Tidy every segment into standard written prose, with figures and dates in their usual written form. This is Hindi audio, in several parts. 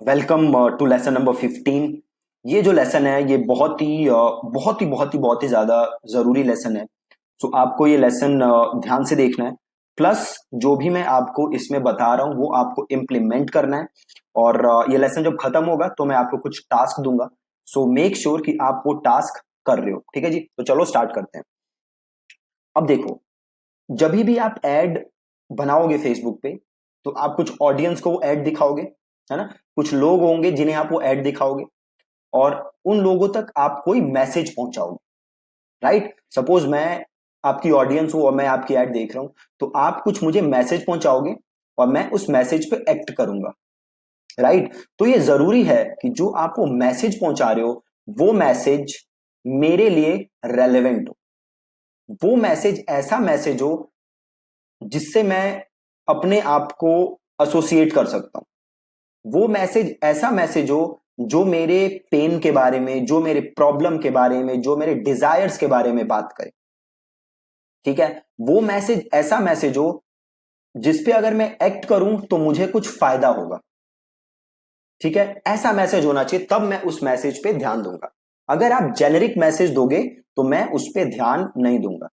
Welcome to lesson number 15। ये जो लेसन है ये बहुत ही ज्यादा जरूरी लेसन है। सो आपको ये लेसन ध्यान से देखना है। प्लस जो भी मैं आपको इसमें बता रहा हूँ वो आपको इम्प्लीमेंट करना है। और ये लेसन जब खत्म होगा तो मैं आपको कुछ टास्क दूंगा। सो मेक श्योर कि आप वो टास्क कर रहे हो। ठीक है जी, तो चलो स्टार्ट करते हैं। अब देखो, जब भी आप एड बनाओगे फेसबुक पे तो आप कुछ ऑडियंस को वो एड दिखाओगे, है ना। कुछ लोग होंगे जिन्हें आप वो एड दिखाओगे और उन लोगों तक आप कोई मैसेज पहुंचाओगे। राइट, सपोज मैं आपकी ऑडियंस हूं और मैं आपकी ऐड देख रहा हूं, तो आप कुछ मुझे मैसेज पहुंचाओगे और मैं उस मैसेज पे एक्ट करूंगा। राइट, तो ये जरूरी है कि जो आप वो मैसेज पहुंचा रहे हो वो मैसेज मेरे लिए रेलेवेंट हो। वो मैसेज ऐसा मैसेज हो जिससे मैं अपने आप को एसोसिएट कर सकता हूं। वो मैसेज ऐसा मैसेज हो जो मेरे पेन के बारे में, जो मेरे प्रॉब्लम के बारे में, जो मेरे डिजायर्स के बारे में बात करे। ठीक है, वो मैसेज ऐसा मैसेज हो जिसपे अगर मैं एक्ट करूं तो मुझे कुछ फायदा होगा। ठीक है, ऐसा मैसेज होना चाहिए, तब मैं उस मैसेज पे ध्यान दूंगा। अगर आप जेनेरिक मैसेज दोगे तो मैं उस पे ध्यान नहीं दूंगा।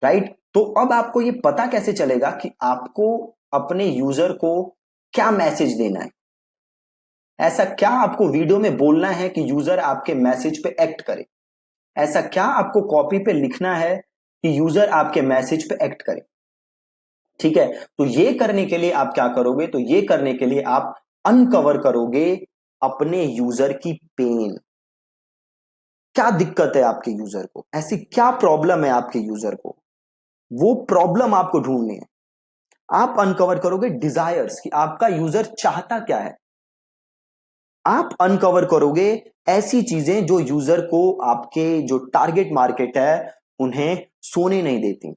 राइट, तो अब आपको ये पता कैसे चलेगा कि आपको अपने यूजर को क्या मैसेज देना है। ऐसा क्या आपको वीडियो में बोलना है कि यूजर आपके मैसेज पे एक्ट करे। ऐसा क्या आपको कॉपी पे लिखना है कि यूजर आपके मैसेज पे एक्ट करे। ठीक है, तो ये करने के लिए आप क्या करोगे, तो ये करने के लिए आप अनकवर करोगे अपने यूजर की पेन। क्या दिक्कत है आपके यूजर को, ऐसी क्या प्रॉब्लम है आपके यूजर को, वो प्रॉब्लम आपको ढूंढनी है। आप अनकवर करोगे डिजायर्स कि आपका यूजर चाहता क्या है। आप अनकवर करोगे ऐसी चीजें जो यूजर को, आपके जो टारगेट मार्केट है, उन्हें सोने नहीं देती।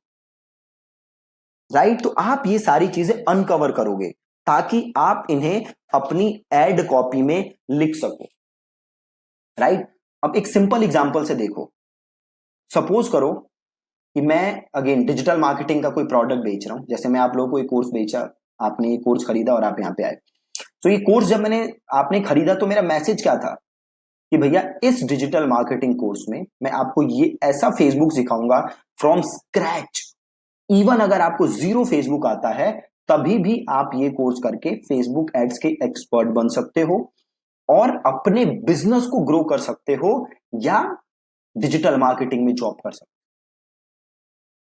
राइट, तो आप ये सारी चीजें अनकवर करोगे ताकि आप इन्हें अपनी एड कॉपी में लिख सको। राइट, अब एक सिंपल एग्जांपल से देखो। सपोज करो कि मैं अगेन डिजिटल मार्केटिंग का कोई प्रोडक्ट बेच रहा हूं। जैसे मैं आप लोगों को एक कोर्स बेचा, आपने ये कोर्स खरीदा और आप यहां पे आए। तो ये कोर्स जब आपने खरीदा तो मेरा मैसेज क्या था कि भैया इस डिजिटल मार्केटिंग कोर्स में मैं आपको ये ऐसा फेसबुक सिखाऊंगा फ्रॉम स्क्रैच। इवन अगर आपको जीरो फेसबुक आता है तभी भी आप ये कोर्स करके फेसबुक एड्स के एक्सपर्ट बन सकते हो और अपने बिजनेस को ग्रो कर सकते हो या डिजिटल मार्केटिंग में जॉब कर सकते हो।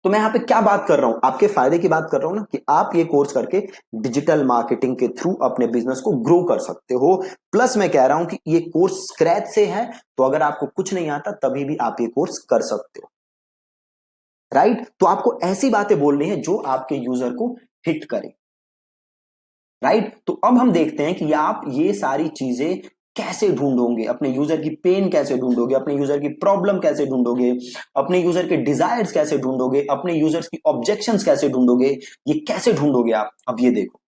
तो मैं यहां पे क्या बात कर रहा हूं, आपके फायदे की बात कर रहा हूं ना, कि आप ये कोर्स करके डिजिटल मार्केटिंग के थ्रू अपने बिजनेस को ग्रो कर सकते हो। प्लस मैं कह रहा हूं कि ये कोर्स स्क्रैच से है, तो अगर आपको कुछ नहीं आता तभी भी आप ये कोर्स कर सकते हो। राइट, तो आपको ऐसी बातें बोलनी है जो आपके यूजर को हिट करे। राइट, तो अब हम देखते हैं कि आप ये सारी चीजें कैसे ढूंढोगे, अपने यूजर की पेन कैसे ढूंढोगे, अपने यूजर की प्रॉब्लम कैसे ढूंढोगे, अपने यूजर के डिजायर्स कैसे ढूंढोगे, अपने यूजर्स की ऑब्जेक्शंस कैसे ढूंढोगे। ये कैसे ढूंढोगे आप, अब ये देखो।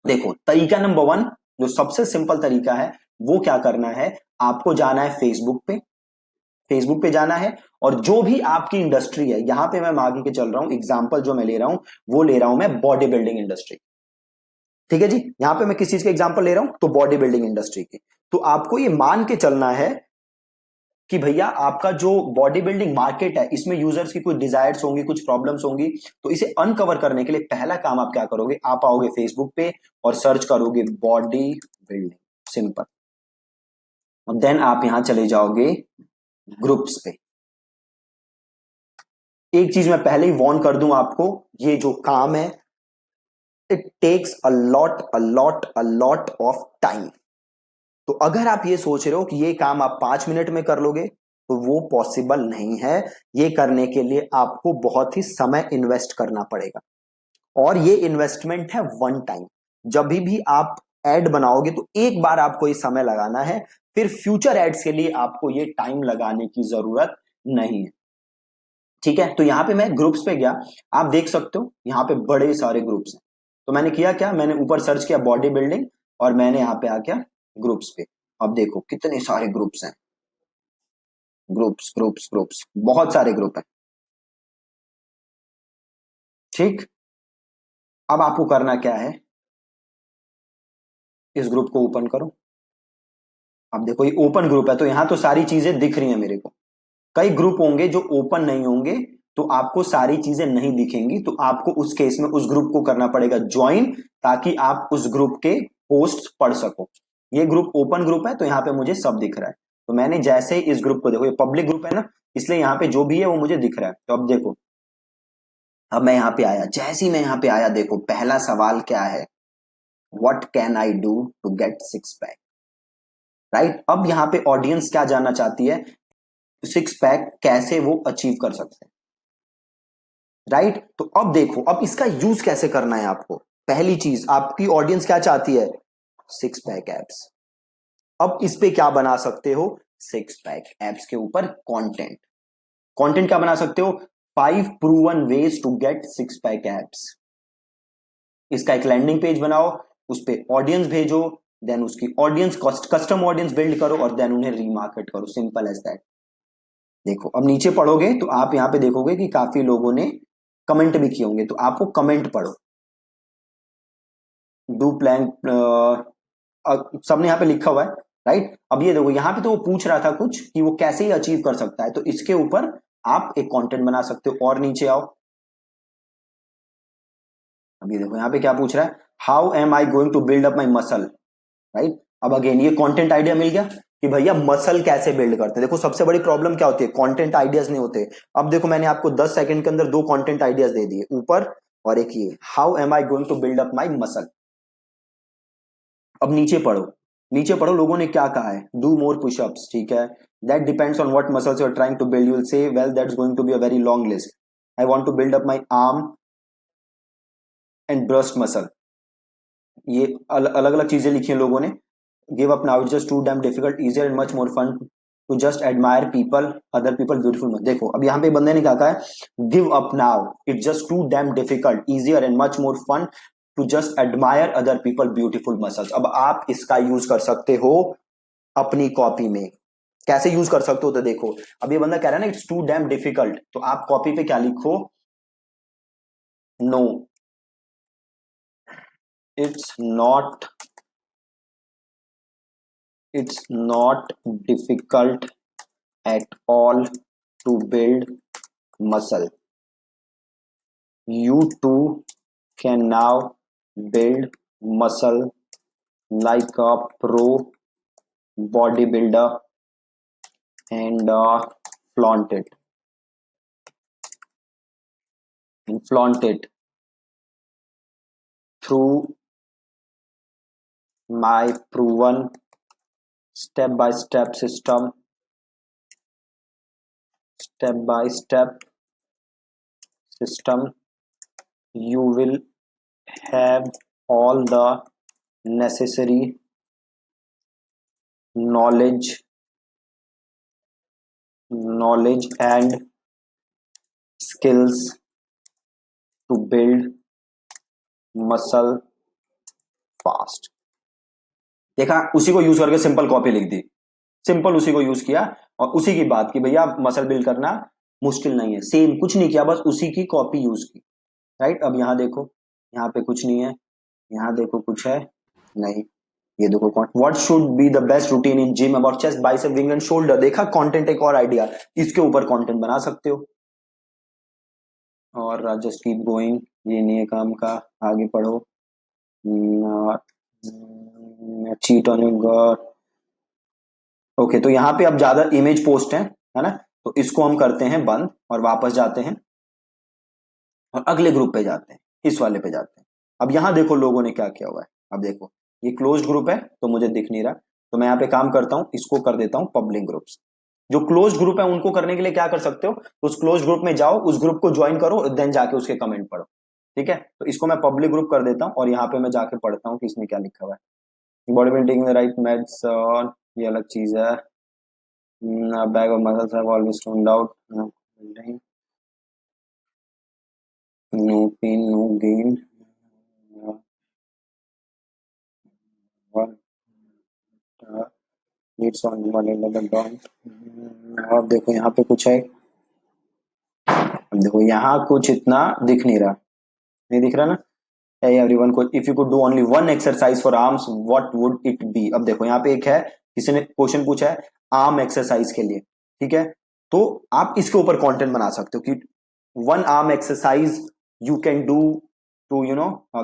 देखो, तरीका नंबर 1, जो सबसे सिंपल तरीका है, वो क्या करना है, आपको जाना है फेसबुक पे। फेसबुक पे जाना है और जो भी आपकी इंडस्ट्री है, यहां पे मैं आगे के चल रहा हूं, एग्जांपल जो मैं ले रहा हूं वो ले रहा हूं मैं बॉडी बिल्डिंग इंडस्ट्री। ठीक है जी, यहां पे मैं किस चीज का एग्जांपल ले रहा हूं, तो बॉडी बिल्डिंग इंडस्ट्री की। तो आपको ये मान के चलना है कि भैया आपका जो बॉडी बिल्डिंग मार्केट है इसमें यूजर्स की कुछ डिजायर्स होंगी, कुछ प्रॉब्लम्स होंगी। तो इसे अनकवर करने के लिए पहला काम आप क्या करोगे, आप आओगे फेसबुक पे और सर्च करोगे बॉडी बिल्डिंग, सिंपल। और देन आप यहां चले जाओगे ग्रुप्स पे। एक चीज मैं पहले ही वार्न कर दूं आपको, ये जो काम है it takes a lot of time. तो अगर आप ये सोच रहे हो कि ये काम आप 5 मिनट में कर लोगे तो वो पॉसिबल नहीं है। ये करने के लिए आपको बहुत ही समय इन्वेस्ट करना पड़ेगा और ये इन्वेस्टमेंट है वन टाइम। जब भी आप एड बनाओगे तो एक बार आपको ये समय लगाना है, फिर फ्यूचर एड्स के लिए आपको ये टाइम लगाने की जरूरत नहीं है। ठीक है, तो यहां पे मैं ग्रुप्स पे गया, आप देख सकते हो यहां पे बड़े सारे ग्रुप्स हैं। तो मैंने किया क्या, मैंने ऊपर सर्च किया बॉडी बिल्डिंग और मैंने यहां पे आ गया ग्रुप्स पे। अब देखो कितने सारे ग्रुप्स हैं, ग्रुप्स ग्रुप्स ग्रुप्स, बहुत सारे ग्रुप हैं। ठीक, अब आपको करना क्या है, इस ग्रुप को ओपन करो। अब देखो ये ओपन ग्रुप है तो यहां तो सारी चीजें दिख रही हैं मेरे को। कई ग्रुप होंगे जो ओपन नहीं होंगे तो आपको सारी चीजें नहीं दिखेंगी, तो आपको उस केस में उस ग्रुप को करना पड़ेगा ज्वाइन, ताकि आप उस ग्रुप के पोस्ट पढ़ सको। ये ग्रुप ओपन ग्रुप है तो यहाँ पे मुझे सब दिख रहा है। तो मैंने जैसे ही इस ग्रुप को, देखो ये पब्लिक ग्रुप है ना, इसलिए यहाँ पे जो भी है वो मुझे दिख रहा है। तो अब देखो, अब मैं यहाँ पे आया, जैसे ही मैं यहाँ पे आया देखो पहला सवाल क्या है, what can I do to get six pack. Right, अब यहाँ पे ऑडियंस क्या जानना चाहती है, सिक्स पैक कैसे वो अचीव कर सकते हैं। राइट, तो अब देखो अब इसका यूज कैसे करना है आपको। पहली चीज, आपकी ऑडियंस क्या चाहती है, सिक्स पैक एप्स। अब इस पे क्या बना सकते हो, सिक्स पैक एप्स के ऊपर कंटेंट। कंटेंट क्या बना सकते हो, 5 proven ways to get six pack abs. इसका एक लैंडिंग पेज बनाओ, उस पे ऑडियंस भेजो, देन उसकी ऑडियंस कस्टम ऑडियंस बिल्ड करो और देन उन्हें रीमार्केट करो, सिंपल एज दैट। देखो अब नीचे पढ़ोगे तो आप यहां पे देखोगे कि काफी लोगों ने कमेंट भी किए होंगे, तो आपको कमेंट पढ़ो। डू प्लान, सबने यहाँ पे लिखा हुआ है। राइट, अब ये देखो यहाँ पे तो वो पूछ रहा था कुछ कि वो कैसे ही अचीव कर सकता है, तो इसके ऊपर आप एक कंटेंट बना सकते हो। और नीचे आओ, अब ये देखो यहाँ पे क्या पूछ रहा है, how am I going to build up my muscle. Right, अब अगेन ये कंटेंट आइडिया मिल गया कि भैया मसल कैसे बिल्ड करते हैं। देखो सबसे बड़ी प्रॉब्लम क्या होती है, कंटेंट आइडियाज नहीं होते। अब देखो मैंने आपको 10 सेकंड के अंदर दो कंटेंट आइडियाज दे दिए, ऊपर और एक ये, how am I going to build up my muscle. अब नीचे पढ़ो, नीचे पढ़ो लोगों ने क्या कहा है, डू मोर पुशअप्स। ठीक है, that depends on what muscles you are trying to build, you will say well that's going to be a very long list. I want to build up my arm and breast muscle. ये अलग अलग चीजें लिखी हैं लोगों ने। Give up now, it's just too damn difficult, easier and much more fun to just admire people, other people beautiful. देखो अब यहाँ पे बंदे ने क्या कहा है, give up now, it's just too damn difficult, easier and much more fun to just admire other people beautiful muscles. अब आप इसका यूज कर सकते हो अपनी कॉपी में। कैसे यूज कर सकते हो, तो देखो अब ये बंदा कह रहा है ना इट्स टू डैम डिफिकल्ट, तो आप कॉपी पे क्या लिखो, no it's not, it's not difficult at all to build muscle. You too can now build muscle like a pro bodybuilder and flaunt it and flaunt it through my proven step by step system, step by step system. You will have all the necessary knowledge and skills to build muscle fast। देखा, उसी को यूज करके सिंपल कॉपी लिख दी, सिंपल उसी को यूज किया और उसी की बात की, भैया मसल बिल्ड करना मुश्किल नहीं है, सेम कुछ नहीं किया, बस उसी की कॉपी यूज की। राइट, अब यहाँ देखो, यहाँ पे कुछ नहीं है, यहाँ देखो कुछ है नहीं, ये देखो कौन, what should be the best routine in gym about chest bicep wing and shoulder. देखा कंटेंट, एक और आइडिया, इसके ऊपर कंटेंट बना सकते हो। और जस्ट कीप गोइंग, ये नहीं है काम का, आगे पढ़ो। चीट ऑन योर, ओके, तो यहाँ पे अब ज्यादा इमेज पोस्ट है ना, तो इसको हम करते हैं बंद और वापस जाते हैं और अगले ग्रुप पे जाते हैं, इस वाले पे जाते हैं। अब यहाँ देखो लोगों ने क्या किया हुआ है, अब देखो ये क्लोज्ड ग्रुप है तो मुझे दिख नहीं रहा, तो मैं यहाँ पे काम करता हूँ, इसको कर देता हूँ पब्लिक ग्रुप्स। जो क्लोज ग्रुप है उनको करने के लिए क्या कर सकते हो, तो उस क्लोज ग्रुप में जाओ, उस ग्रुप को ज्वाइन करो, देन जाके उसके कमेंट पढ़ो। ठीक है, तो इसको मैं पब्लिक ग्रुप कर देता हूँ और यहाँ पे मैं जाके पढ़ता हूँ कि इसमें क्या लिखा हुआ है। Body building the right meds, और ये अलग चीज है। Bag of muscles have always turned out, no pain no gain, needs on one and down. अब देखो यहाँ पे कुछ है, अब देखो यहाँ कुछ इतना दिख नहीं रहा, नहीं दिख रहा ना, Hey everyone, if you could do only one exercise for arms, what would it be? अब देखो यहाँ पे एक है, किसी ने क्वेश्चन पूछा है आर्म एक्सरसाइज के लिए, ठीक है, तो आप इसके ऊपर कंटेंट बना सकते हो कि one arm exercise you can do to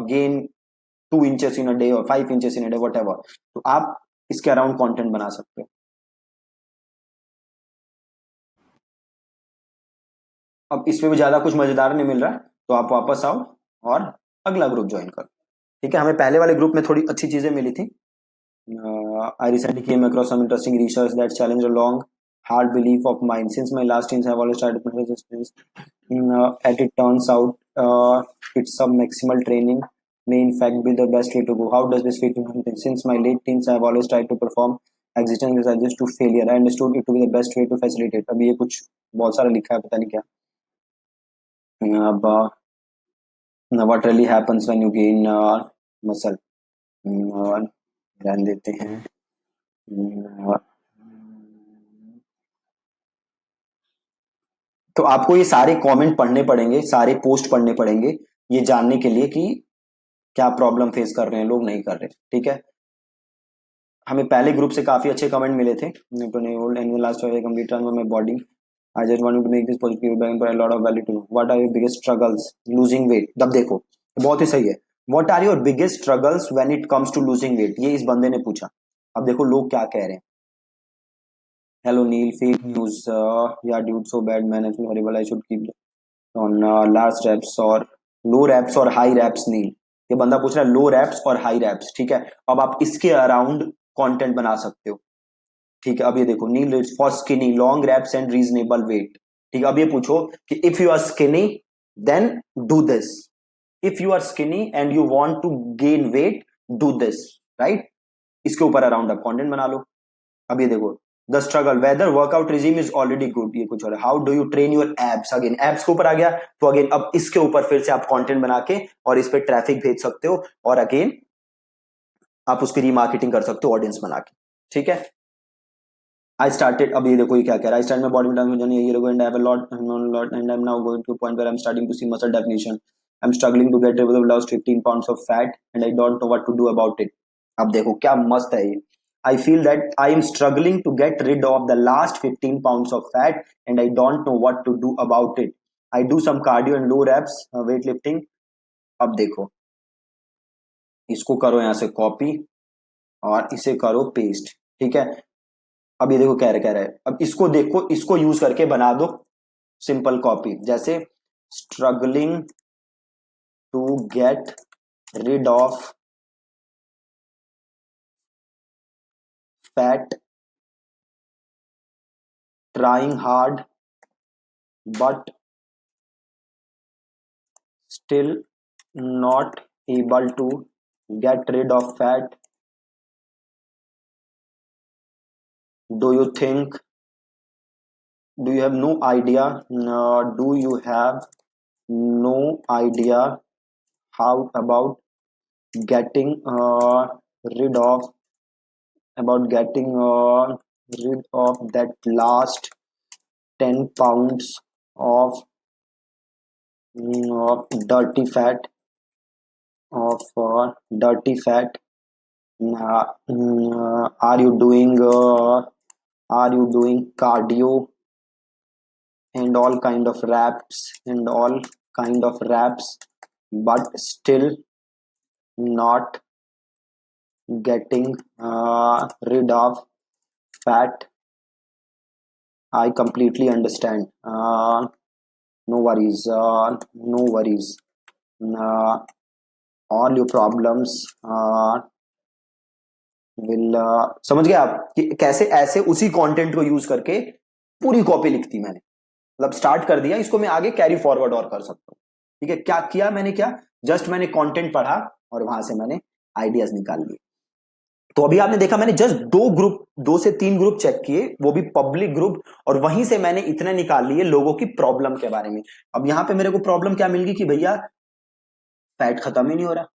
gain 2 inches in a day और 5 inches in a day, whatever, तो आप इसके अराउंड कंटेंट बना सकते हो। अब इसमें भी ज्यादा कुछ मजेदार नहीं मिल रहा है, तो आप वापस आओ और अगला ग्रुप ज्वाइन करो, ठीक है। हमें पहले वाले ग्रुप में थोड़ी अच्छी चीजें मिली थी। I recently came across some interesting research that challenged a long, hard belief of mine. Since my last teens, I've always tried to put resistance. As it turns out, it's some maximal training may in fact be the best way to go. How does this fit into something? Since my late teens, I've always tried to perform existence exercises to failure. I understood it to be the best way to facilitate. अभी ये कुछ बहुत सारा लिखा है, पता नहीं क्या। अब what really happens when you gain muscle? ध्यान देते हैं। तो आपको ये सारे कमेंट पढ़ने पड़ेंगे, सारे पोस्ट पढ़ने पड़ेंगे, ये जानने के लिए कि क्या प्रॉब्लम फेस कर रहे हैं लोग, नहीं कर रहे, ठीक है। हमें पहले ग्रुप से काफी अच्छे कमेंट मिले थे। Last complete my body, I just want to make this positive feedback for a lot of value too. What are your biggest struggles losing weight? तब देखो बहुत ही सही है, what are your biggest struggles when it comes to losing weight, ये इस बंदे ने पूछा। अब देखो लोग क्या कह रहे हैं। Hello Neil, fake news. Yeah, dude, so bad man. I feel horrible. I should keep on large reps or low reps or high reps. Neil, ये बंदा पूछ रहा है लो रैप्स और हाई रैप्स, ठीक है। अब आप इसके अराउंड कंटेंट बना सकते हो, ठीक है। अब ये देखो, meal it's for skinny long wraps and reasonable weight, ठीक है। अब ये पूछो कि if you are skinny then do this, if you are skinny and you want to gain weight do this, right. इसके ऊपर अराउंड आप कंटेंट बना लो। अब ये देखो, the struggle whether workout regime is already good, ये कुछ और है। How do you train your abs? Again abs के ऊपर आ गया, तो अगेन अब इसके ऊपर फिर से आप कंटेंट बना के और इस पे ट्रैफिक भेज सकते हो, और अगेन आप उसकी रीमार्केटिंग कर सकते हो ऑडियंस बना के, ठीक है। आई स्टार्टेड, अब ये देखो ये क्या कह रहा है, I start my body building journey a year ago and I have a lot known a lot and I'm now going to a point where I'm starting to see muscle definition. I'm struggling to get rid of the last 15 pounds of fat and I don't know what to do about it. अब देखो क्या मस्त है ये। I feel that I am struggling to get rid of the last 15 pounds of fat and I don't know what to do about it. I do some cardio and low reps weightlifting. अब देखो इसको करो यहाँ से कॉपी और इसे करो पेस्ट, ठीक है। अब ये देखो कह रहे अब इसको देखो, इसको यूज करके बना दो सिंपल कॉपी, जैसे struggling to get rid of fat, trying hard but still not able to get rid of fat, do you think, do you have no idea, do you have no idea how about getting rid of about getting rid of that last 10 pounds of dirty fat, of dirty fat. Are you doing cardio and all kind of reps but still not getting rid of fat? I completely understand. No worries, no worries. All your problems will समझ गए आप कि कैसे ऐसे उसी कंटेंट को यूज करके पूरी कॉपी लिखती मैंने, मतलब स्टार्ट कर दिया, इसको मैं आगे कैरी फॉरवर्ड और कर सकता हूँ, ठीक है। क्या किया मैंने, क्या जस्ट मैंने कंटेंट पढ़ा और वहां से मैंने आइडियाज निकाल लिए। तो अभी आपने देखा मैंने जस्ट 2 से 3 ग्रुप चेक किए, वो भी पब्लिक ग्रुप, और वहीं से मैंने इतने निकाल लिए लोगों की प्रॉब्लम के बारे में। अब यहां पे मेरे को प्रॉब्लम क्या मिल गई कि भैया फैट खत्म ही नहीं हो रहा,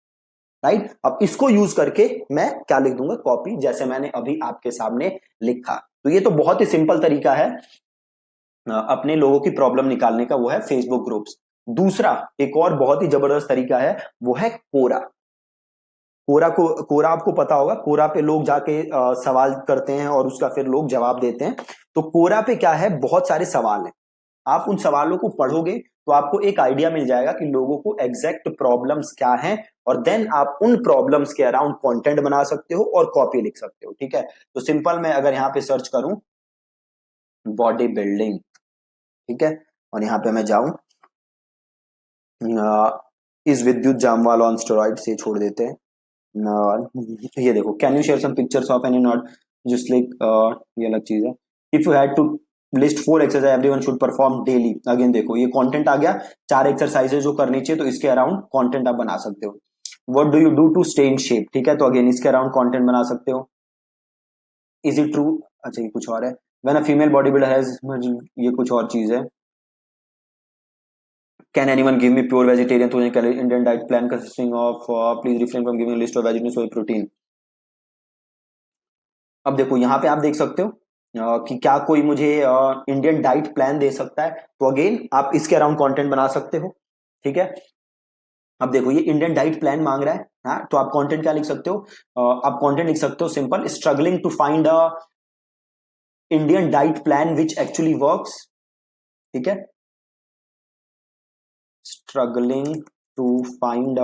राइट। अब इसको यूज करके मैं क्या लिख दूंगा कॉपी, जैसे मैंने अभी आपके सामने लिखा। तो ये तो बहुत ही सिंपल तरीका है अपने लोगों की प्रॉब्लम निकालने का, वो है फेसबुक ग्रुप्स। दूसरा एक और बहुत ही जबरदस्त तरीका है, वो है कोरा। कोरा आपको पता होगा, कोरा पे लोग जाके सवाल करते हैं और उसका फिर लोग जवाब देते हैं। तो कोरा पे क्या है, बहुत सारे सवाल हैं। आप उन सवालों को पढ़ोगे तो आपको एक आइडिया मिल जाएगा कि लोगों को एग्जैक्ट प्रॉब्लम्स क्या हैं, और देन आप उन प्रॉब्लम्स के अराउंड कंटेंट बना सकते हो और कॉपी लिख सकते हो। ठीक है, तो सिंपल मैं अगर यहाँ पे सर्च करूं बॉडी बिल्डिंग, ठीक है, और यहाँ पे मैं जाऊं इस विद्युत जामवाल ऑन स्टेरॉइड से छोड़ देते हैं। ये देखो, can you share some pictures of any not just like, ये अलग चीज है। If you had to list 4 exercise everyone should perform daily, again देखो ये कंटेंट आ गया, 4 एक्सरसाइजेज जो करनी चाहिए, तो इसके अराउंड कंटेंट आप बना सकते हो। What do you do to stay in shape, ठीक है, तो अगेन इसके अराउंड कंटेंट बना सकते हो। इज इट ट्रू, अच्छा ये कुछ और है। When a female body builder has, ये कुछ और चीज है। Can anyone give me pure vegetarian 1000 calorie Indian diet plan consisting of please refrain from giving a list of vegetarian soy protein। अब देखो यहाँ पे आप देख सकते हो कि क्या कोई मुझे इंडियन डाइट प्लान दे सकता है, तो अगेन आप इसके अराउंड कंटेंट बना सकते हो। ठीक है, अब देखो ये इंडियन डाइट प्लान मांग रहा है, हाँ, तो आप कंटेंट क्या लिख सकते हो, आप कंटेंट लिख सकते हो simple, struggling to find a Indian diet plan which actually works. ठीक है, struggling to find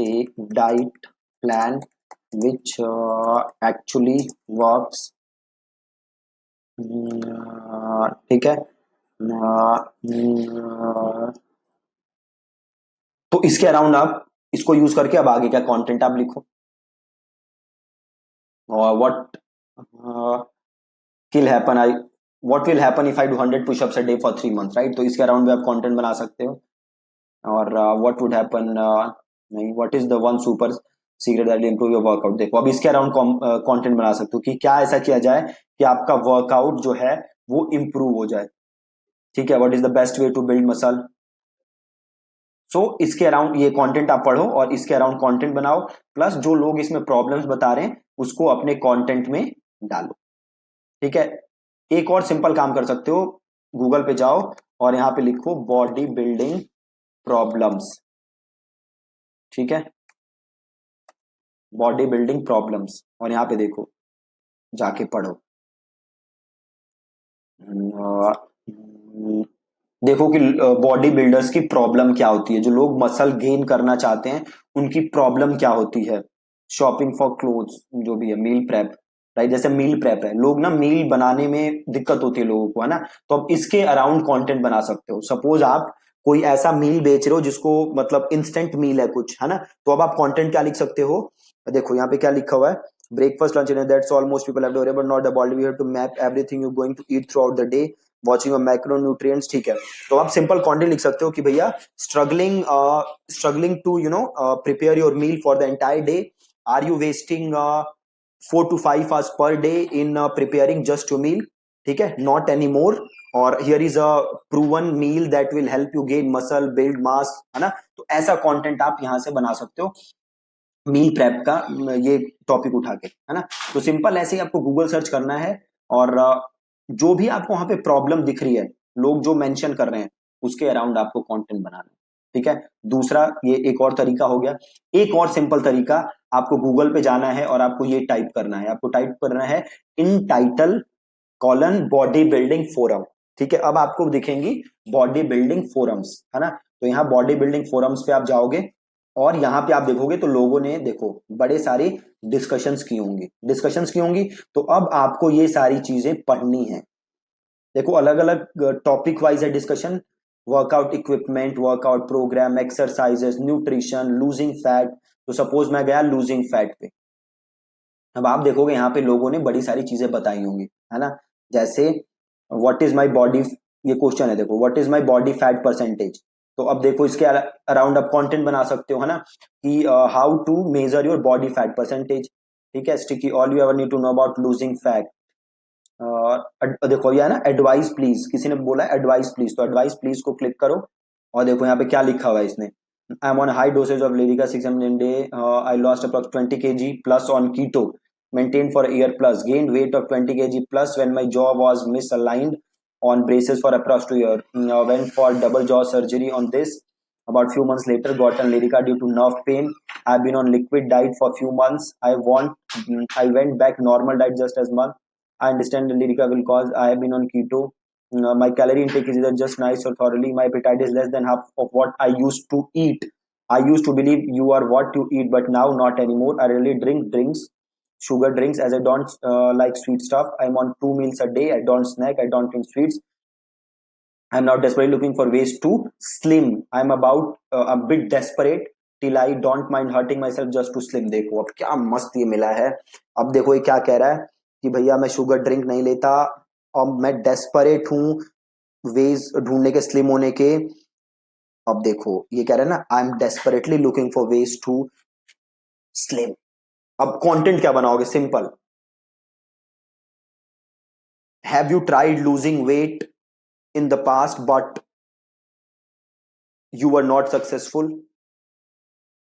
a diet plan which actually works। ठीक है, तो इसके अराउंड आप इसको यूज करके अब आगे क्या कंटेंट आप लिखो, और what will happen if I do 100 pushups a day for 3 month, right, तो इसके अराउंड भी आप कंटेंट बना सकते हो। और व्हाट वुड हैपन, नहीं, what is the one super secret that will improve your workout, देखो अब इसके अराउंड कंटेंट बना सकते हो कि क्या ऐसा किया जाए कि आपका वर्कआउट जो है वो इंप्रूव हो जाए। ठीक है, what is the best way to build muscle. So इसके अराउंड ये कंटेंट आप पढ़ो और इसके अराउंड कंटेंट बनाओ, प्लस जो लोग इसमें प्रॉब्लम्स बता रहे हैं उसको अपने कंटेंट में डालो। ठीक है, एक और सिंपल काम कर सकते हो, गूगल पे जाओ और यहाँ पे लिखो बॉडी बिल्डिंग प्रॉब्लम्स। ठीक है, बॉडी बिल्डिंग प्रॉब्लम्स, और यहाँ पे देखो जाके पढ़ो। देखो कि बॉडी बिल्डर्स की प्रॉब्लम क्या होती है, जो लोग मसल गेन करना चाहते हैं उनकी प्रॉब्लम क्या होती है। शॉपिंग फॉर क्लोथ्स, जो भी है, मील प्रेप, राइट, जैसे मील प्रेप है, लोग ना मील बनाने में दिक्कत होती है लोगों को, है ना, तो अब इसके अराउंड कंटेंट बना सकते हो। सपोज आप कोई ऐसा मील बेच रहे हो जिसको मतलब इंस्टेंट मील है कुछ, है ना, तो अब आप कंटेंट क्या लिख सकते हो, देखो यहाँ पे क्या लिखा हुआ है, breakfast lunch dinner that's all most people have to, but not the body, we have to map everything you going to eat throughout the day, watching macronutrients. ठीक है, तो आप सिंपल कंटेंट लिख सकते हो कि भैया struggling to prepare your meal for the entire day, are you wasting 4 to 5 hours per day in preparing just your meal, ठीक है, नॉट एनी मोर, और here is a proven meal that will help you gain muscle build mass, है ना, तो ऐसा कंटेंट आप यहां से बना सकते हो मील प्रेप का, ये टॉपिक उठा के, है ना। तो सिंपल ऐसे ही आपको गूगल सर्च करना है, और जो भी आपको वहां पे प्रॉब्लम दिख रही है, लोग जो मेंशन कर रहे हैं उसके अराउंड आपको कंटेंट बनाना है। ठीक है, दूसरा ये एक और तरीका हो गया। एक और सिंपल तरीका, आपको गूगल पे जाना है और आपको ये टाइप करना है, आपको टाइप करना है इन title colon body building forum. ठीक है, अब आपको दिखेंगी बॉडी बिल्डिंग फोरम्स, है ना, तो यहाँ बॉडी बिल्डिंग फोरम्स पे आप जाओगे और यहाँ पे आप देखोगे तो लोगों ने देखो बड़े सारे डिस्कशंस की होंगी, तो अब आपको ये सारी चीजें पढ़नी है। देखो अलग अलग टॉपिक वाइज है discussion, workout equipment, workout program, exercises, nutrition, losing fat. तो सपोज मैं गया लूजिंग फैट पे, अब आप देखोगे यहाँ पे लोगों ने बड़ी सारी चीजें बताई होंगी, है ना, जैसे व्हाट इज माई बॉडी, ये क्वेश्चन है, देखो what is my body fat percentage, तो अब देखो इसके अराउंड आप कंटेंट बना सकते हो, है ना, कि how to measure your body fat percentage. ठीक है, sticky all you ever need to know about losing fat. देखो ये है ना, एडवाइस प्लीज, किसी ने बोला एडवाइस प्लीज, तो एडवाइस प्लीज को क्लिक करो, और देखो यहाँ पे क्या लिखा हुआ है इसने, I am on high dosage of Lyrica 600 day, I lost approx 20 kg plus on keto, maintained for a year plus, gained weight of 20 kg plus when my jaw was misaligned, on braces for approx 2 year. Went for double jaw surgery on this. About few months later, got on Lyrica due to nerve pain. I've been on liquid diet for few months. I went back normal diet just as month. I understand the Lyrica will cause. I have been on keto. My calorie intake is either just nice or thoroughly. My appetite is less than half of what I used to eat. I used to believe you are what you eat, but now not anymore. I really drink drinks, sugar drinks, as I don't like sweet stuff. I'm on 2 meals a day. I don't snack. I don't drink sweets. I'm now desperately looking for ways to slim. I'm about a bit desperate till I don't mind hurting myself just to slim. देखो अब क्या मस्त ये मिला है. अब देखो ये क्या कह रहा है कि भैया मैं शुगर ड्रिंक नहीं लेता और मैं डेस्परेट हूँ वेज ढूंढने के स्लिम होने के. अब देखो ये कह रहा है ना, I am desperately looking for ways to slim. अब कंटेंट क्या बनाओगे? Simple. Have you tried losing weight in the past but you were not successful?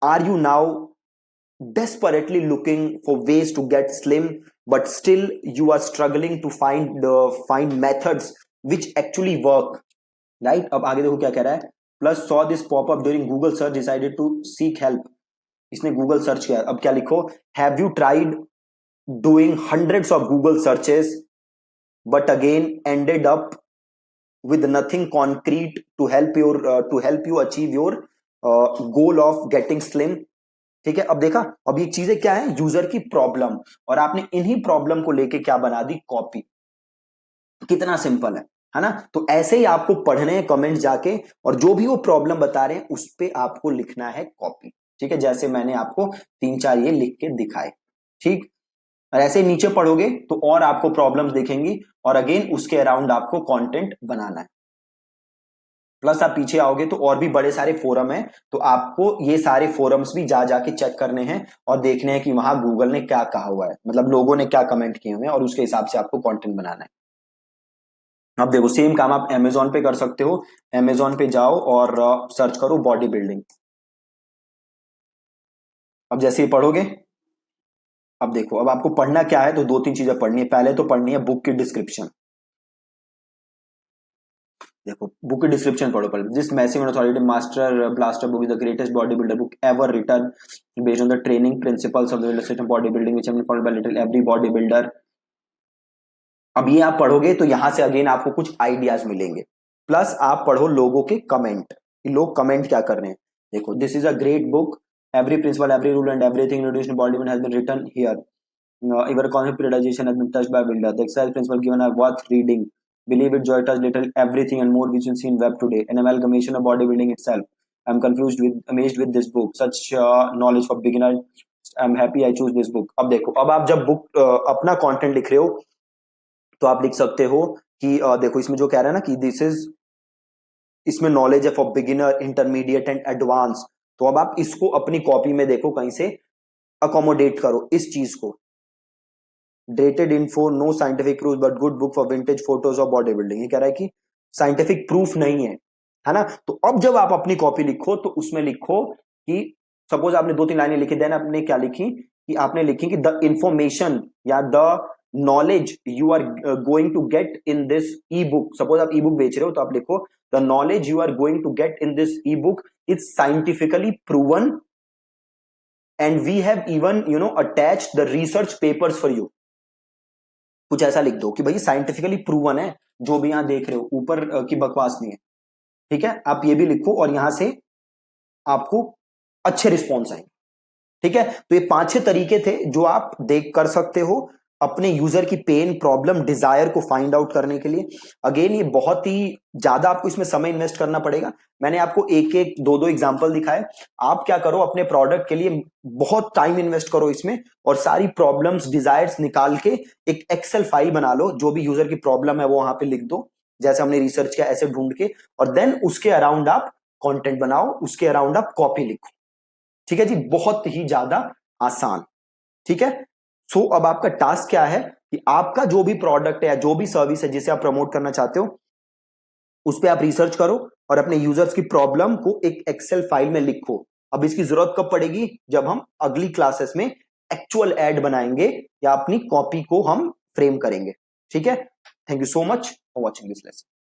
Are you now desperately looking for ways to get slim but still you are struggling to find methods which actually work, right? अब आगे देखो क्या कह रहा है. Plus saw this pop up during Google search, decided to seek help. इसने Google सर्च किया. अब क्या लिखो? Have you tried doing hundreds of Google searches but again ended up with nothing concrete to help you achieve your goal of getting slim? ठीक है. अब देखा, अब ये चीजें क्या है? यूजर की प्रॉब्लम, और आपने इन्हीं प्रॉब्लम को लेके क्या बना दी? कॉपी. कितना सिंपल है ना? तो ऐसे ही आपको पढ़ने हैं कमेंट जाके, और जो भी वो प्रॉब्लम बता रहे हैं उस पे आपको लिखना है कॉपी. ठीक है, जैसे मैंने आपको 3-4 ये लिख के दिखाए. ठीक. और ऐसे नीचे पढ़ोगे तो और आपको प्रॉब्लम्स दिखेंगी, और अगेन उसके अराउंड आपको कंटेंट बनाना है. प्लस आप पीछे आओगे तो और भी बड़े सारे फोरम हैं, तो आपको ये सारे फोरम्स भी जा जाके चेक करने हैं और देखने हैं कि वहां गूगल ने क्या कहा हुआ है, मतलब लोगों ने क्या कमेंट किए हुए हैं, और उसके हिसाब से आपको कंटेंट बनाना है. अब देखो सेम काम आप अमेजोन पे कर सकते हो. अमेजोन पे जाओ और सर्च करो बॉडी बिल्डिंग. अब जैसे ही पढ़ोगे, अब देखो अब आपको पढ़ना क्या है, तो 2-3 चीजें पढ़नी है. पहले तो पढ़नी है बुक की डिस्क्रिप्शन. देखो बुक की डिस्क्रिप्शन पढ़ो पहले. This massive authority master blaster book is the greatest body builder book ever written based on the training principles of the illustrative body building which have been followed by little every body builder. अब ये आप पढ़ोगे तो यहां से अगेन आपको कुछ आइडियाज मिलेंगे. प्लस आप पढ़ो लोगों के कमेंट, लोग कमेंट क्या कर रहे हैं. देखो this is a great book, every principle every rule and everything introduced in body building has been written here. Even concept periodization has been touched by builder. The exercise principle given are worth reading. Believe it, joy touch little everything and more which you see in web today. An amalgamation of bodybuilding itself. I'm amazed with this book. Such knowledge for beginner. I'm happy I choose this book. अब देखो, अब आप जब बुक अपना कंटेंट लिख रहे हो तो आप लिख सकते हो कि देखो इसमें जो कह रहा है ना कि दिस इज, इसमें नॉलेज है for beginner, intermediate and advance. तो अब आप इसको अपनी कॉपी में देखो कहीं से अकोमोडेट करो इस चीज को. Dated info, no scientific proof but good book for vintage photos of body building. ये कह रहा है कि साइंटिफिक प्रूफ नहीं है ना? तो अब जब आप अपनी कॉपी लिखो तो उसमें लिखो कि सपोज आपने 2-3 लाइनें लिखी, देन आपने क्या लिखी कि आपने लिखी कि द इंफॉर्मेशन या the knowledge you are going to get in this e book. Suppose आप ई बुक बेच रहे हो तो आप लिखो the knowledge you are going to get in this e book is scientifically proven and we have even attached the research papers for you. कुछ ऐसा लिख दो कि भाई साइंटिफिकली प्रूवन है जो भी यहां देख रहे हो, ऊपर की बकवास नहीं है. ठीक है, आप ये भी लिखो और यहां से आपको अच्छे रिस्पॉन्स आएंगे. ठीक है, तो ये 5-6 तरीके थे जो आप देख कर सकते हो अपने यूजर की पेन, प्रॉब्लम, डिजायर को फाइंड आउट करने के लिए. अगेन ये बहुत ही ज्यादा आपको इसमें समय इन्वेस्ट करना पड़ेगा. मैंने आपको 1-1, 2-2 एग्जांपल दिखाए. आप क्या करो, अपने प्रोडक्ट के लिए बहुत टाइम इन्वेस्ट करो इसमें, और सारी प्रॉब्लम्स, डिजायर्स निकाल के एक एक्सेल फाइल बना लो. जो भी यूजर की प्रॉब्लम है वो वहां पे लिख दो, जैसे हमने रिसर्च किया ऐसे ढूंढ के, और देन उसके अराउंड आप कंटेंट बनाओ, उसके अराउंड आप कॉपी लिखो. ठीक है जी, बहुत ही ज्यादा आसान. ठीक है, सो अब आपका टास्क क्या है कि आपका जो भी प्रोडक्ट है या जो भी सर्विस है जिसे आप प्रमोट करना चाहते हो उस पर आप रिसर्च करो और अपने यूजर्स की प्रॉब्लम को एक एक्सेल फाइल में लिखो. अब इसकी जरूरत कब पड़ेगी? जब हम अगली क्लासेस में एक्चुअल एड बनाएंगे या अपनी कॉपी को हम फ्रेम करेंगे. ठीक है, thank you so much. For watching this lesson.